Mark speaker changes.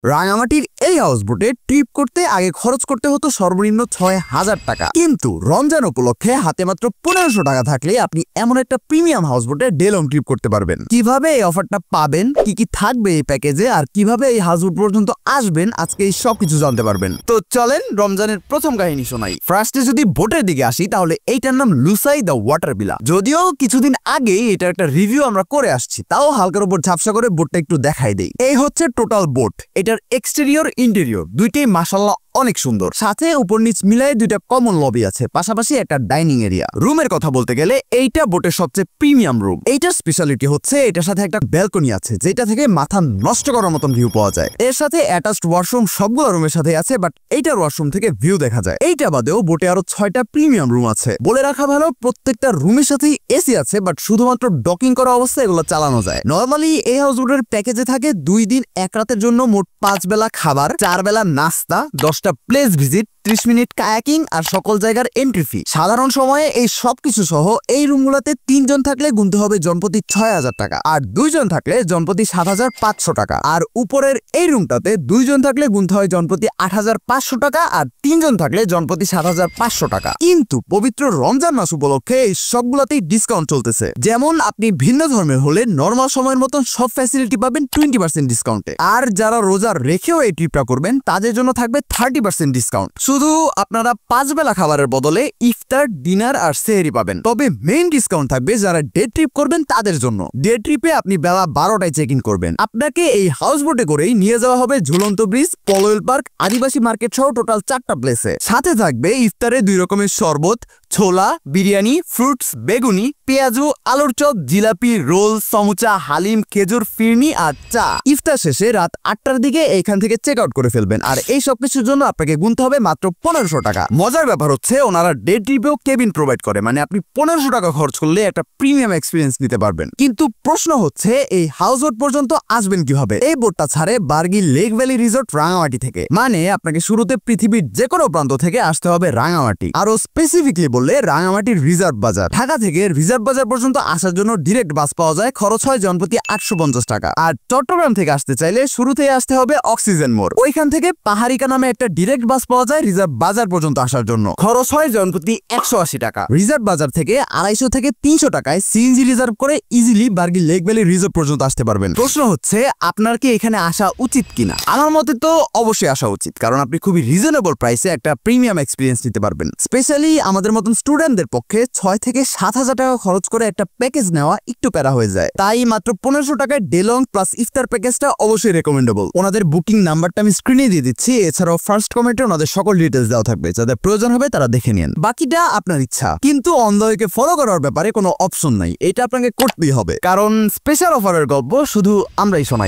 Speaker 1: রাঙামাটির এই হাউসবোটে ট্রিপ করতে আগে খরচ করতে হতো সর্বনিম্ন ৬,০০০ টাকা, কিন্তু রমজান উপলক্ষে হাতে মাত্র ১৫০০ টাকা থাকলে আপনি এমন একটা প্রিমিয়াম হাউসবোটে ডে লং ট্রিপ করতে পারবেন। কিভাবে এই অফারটা পাবেন, কি কি থাকবে এই প্যাকেজে, আর কিভাবে এই হাউসবোট পর্যন্ত আসবেন, আজকে এই সবকিছু জানতে পারবেন। তো চলেন রমজানের প্রথম কাহিনী শোনাই। ফার্স্টে যদি বোটের দিকে আসি, তাহলে এইটার নাম লুসাই দ্য ওয়াটার ভিলা। যদিও কিছুদিন আগেই এটার একটা রিভিউ আমরা করে আসছি, তাও হালকার উপর ঝাপসা করে বোটটা একটু দেখাই দেই। এই হচ্ছে টোটাল বোট। এটার এক্সটেরিয়র ইন্টেরিয়র দুইটাই মাশাআল্লাহ অনেক সুন্দর। সাথে উপর নিচ মিলাই দুইটা কমন লবি আছে, পাশাপাশি একটা ডাইনিং এরিয়া। রুমের কথা বলতে গেলে এইটা বোটের সবচেয়ে প্রিমিয়াম রুম। এইটার স্পেশালিটি হচ্ছে এটার সাথে একটা ব্যালকনি আছে, যেটা থেকে মাথা নষ্ট করার মতন ভিউ পাওয়া যায়। এর সাথে অ্যাটাচড ওয়াশরুম সবগুলো রুমের সাথে আছে, বাট এইটার ওয়াশরুম থেকে ভিউ দেখা যায়। এইটা বাদেও বোটে আরো 6টা প্রিমিয়াম রুম আছে। বলে রাখা ভালো, প্রত্যেকটা রুমের সাথেই এসি আছে, বাট শুধুমাত্র ডকিং করা অবস্থায় এগুলো চালানো যায়। নর্মালি এই হাউসবোটের প্যাকেজে থাকে 2 দিন 1 রাতের জন্য মোট 5 বেলা খাবার, 4 বেলা নাস্তা, 10টা প্লেস ভিজিট, 30 মিনিট কায়াকিং আর সকল জায়গার এন্ট্রি ফি। সাধারণ সময়ে এই সবকিছু সহ এই রুমগুলোতে 3 জন থাকলে গুনতে হবে জনপ্রতি ৬,০০০ টাকা, আর 2 জন থাকলে জনপ্রতি ৭,৫০০ টাকা। আর উপরের এই রুমটাতে 2 জন থাকলে গুনতে হয় জনপ্রতি ৮,৫০০ টাকা, আর 3 জন থাকলে জনপ্রতি ৭,৫০০ টাকা। কিন্তু পবিত্র রমজান মাস উপলক্ষে এই সবগুলাতেই ডিসকাউন্ট চলতেছে। যেমন আপনি ভিন্ন ধর্মের হলে নর্মাল সময়ের মতন সব ফ্যাসিলিটি পাবেন 20% ডিসকাউন্টে, আর যারা রোজা রেখেও এই ট্রিপটা করবেন তাদের জন্য থাকবে 30% ডিসকাউন্ট। শুধু আপনারা 5 বেলা খাবারের বদলে ইফতার, ডিনার আর সেহরি পাবেন। তবে মেইন ডিসকাউন্ট থাকবে যারা ডে ট্রিপ করবেন তাদের জন্য। ডে ট্রিপে আপনি বেলা 12টায় চেক ইন করবেন। আপনাকে এই হাউসবোটে করেই নিয়ে যাওয়া হবে ঝুলন্ত ব্রিজ, পলোয়েল পার্ক, আদিবাসী মার্কেট সহ টোটাল 4টা প্লেসে। সাথে থাকবে ইফতারে 2 রকমের শরবত, ছোলা, বিরিয়ানি, ফ্রুটস, বেগুনি, পেঁয়াজু, আলুর চপ, জিলাপি, রোল, সমুচা, হালিম, খেজুর, ফিরনি আর চা। ইফতার শেষে রাত 8টার দিকে এখান থেকে চেক আউট করে ফেলবেন, আর এই সব কিছুর জন্য আপনাকে গুনতে হবে মাত্র 1500 টাকা। মজার ব্যাপার হচ্ছে ওনারা ডে ট্রিপেও কেবিন প্রোভাইড করে, মানে আপনি 1500 টাকা খরচ করলে একটা প্রিমিয়াম এক্সপিরিয়েন্স নিতে পারবেন। কিন্তু প্রশ্ন হচ্ছে এই হাউসবোট পর্যন্ত আসবেন কিভাবে? এই বোটটা ছাড়ে Bargi lake valley resort Rangamati থেকে, মানে আপনাকে শুরুতে পৃথিবীর যে কোনো প্রান্ত থেকে আসতে হবে রাঙামাটি। আরো স্পেসিফিকলি বললে রাঙামাটির রিজার্ভ বাজার। ঢাকা থেকে রিজার্ভ বাজার পর্যন্ত আসার জন্য ডিরেক্ট বাস পাওয়া যায়, খরচ হয় জনপ্রতি 850 টাকা। আর চট্টগ্রাম থেকে আসতে চাইলে শুরুতেই আসতে হবে অক্সিজেন মোড়। ওইখান থেকে পাহাড়িকা নামে একটা ডিরেক্ট বাস পাওয়া যায় রিজার্ভ বাজার পর্যন্ত আসার জন্য, খরচ হয় জনপ্রতি 180 টাকা। রিজার্ভ বাজার থেকে 250 থেকে 300 টাকায় সিএনজি রিজার্ভ করে easily Bargi lake valley resort পর্যন্ত আসতে পারবেন। প্রশ্ন হচ্ছে আপনার কি এখানে আসা উচিত কিনা? আমার মতে তো অবশ্যই আসা উচিত, কারণ আপনি খুবই রিজনেবল প্রাইসে একটা প্রিমিয়াম এক্সপিরিয়েন্স নিতে পারবেন। স্পেশালি আমাদের মতন স্টুডেন্টদের পক্ষে 6 থেকে 7,000 টাকা খরচ করে একটা প্যাকেজ নেওয়া একটু প্যারা হয়ে যায়। তাই মাত্র 1500 টাকায় ডে লং প্লাস ইফতার প্যাকেজটা অবশ্যই রেকমেন্ডেবল। ওনাদের বুকিং নাম্বারটা আমি স্ক্রিনে দিয়ে দিচ্ছি, এছাড়াও ফার্স্ট কমেন্টে ওনাদের সকল ডিটেলস দেওয়া থাকবে, যাদের প্রয়োজন হবে তারা দেখে নিন। বাকিটা আপনার ইচ্ছা, কিন্তু অন দ্য ওয়েকে ফলো করার ব্যাপারে কোনো অপশন নাই, এটা আপনাকে করতেই হবে, কারণ স্পেশাল অফারের গল্প শুধু আমরাই শোনাই।